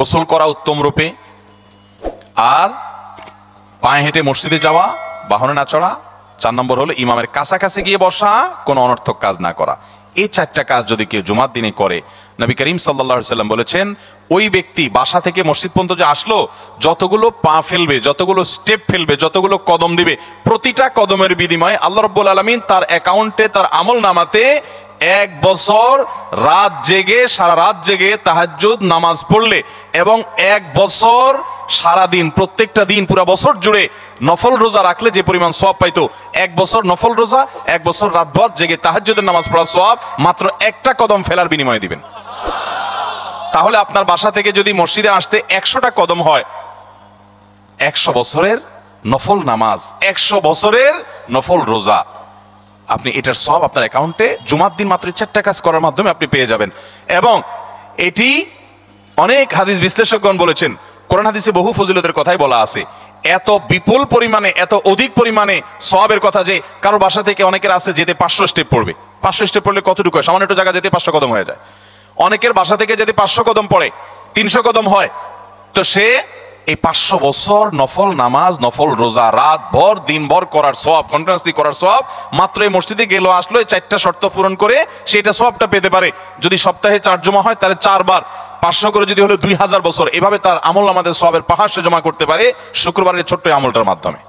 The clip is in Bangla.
গোসল করা উত্তম রূপে, আর পায়ে হেঁটে মসজিদে যাওয়া, বাহনে না চড়া, 4 নম্বর হলো ইমামের কাছাকাছি গিয়ে বসা, কোনো অনর্থক কাজ না করা। এই 4টা কাজ যদি কেউ জুমার দিনে করে, নবী করিম সাল্লাল্লাহু আলাইহি সাল্লাম বলেছেন ওই ব্যক্তি বাসা থেকে মসজিদ পর্যন্ত যে আসলো, যতগুলো পা ফেলবে, যতগুলো স্টেপ ফেলবে, যতগুলো কদম দিবে, প্রতিটা কদমের বিনিময়ে আল্লাহ রাব্বুল আলামিন তার অ্যাকাউন্টে, তার আমল নামাতে 1 বছর রাত জেগে, সারা রাত জেগে তাহাজ্জুদ নামাজ পড়লে এবং 1 বছর সারাদিন, প্রত্যেকটা দিন পুরো বছর জুড়ে নফল রোজা রাখলে যে পরিমাণ সওয়াব পাইতো, 1 বছর নফল রোজা, 1 বছর রাতভর জেগে তাহাজ্জুদের নামাজ পড়ার সওয়াব মাত্র একটা কদম ফেলার বিনিময়ে দিবেন। তাহলে আপনার বাসা থেকে যদি মসজিদে আসতে 100টা কদম হয়, 100 বছরের নফল নামাজ, 100 বছরের নফল রোজা, আপনি এটার সব আপনার অ্যাকাউন্টে জুমার দিন মাত্র 4টা কাজ করার মাধ্যমে আপনি পেয়ে যাবেন। এবং এটি অনেক হাদিস বিশ্লেষকগণ বলেছেন, কোরআন হাদিসে বহু ফজিলতের কথাই বলা আছে। এত বিপুল পরিমাণে, এত অধিক পরিমাণে সওয়াবের কথা যে কারো বাসা থেকে অনেকের আছে যেতে 500 স্টেপ পড়বে। 500 স্টেপ পড়লে কতটুকু হয়? সামান্য একটু জায়গা যেতে 500 কদম হয়ে যায়। অনেকের বাসা থেকে যদি 500 কদম পড়ে, 300 কদম হয়, তো সে এই 500 বছর নফল নামাজ, নফল রোজা, রাত ভর দিনভর করার সওয়াব, কন্টিনিউয়াসলি করার সওয়াব মাত্র এই মসজিদে গেল আসলো, এই 4টা শর্ত পূরণ করে সেটা সওয়াবটা পেতে পারে। যদি সপ্তাহে 4 জমা হয় তাহলে 4 বার 500 করে যদি হলো 2000 বছর, এভাবে তার আমল আমাদের সওয়াবের পাহাড় সে জমা করতে পারে শুক্রবারের ছোট্ট আমলটার মাধ্যমে।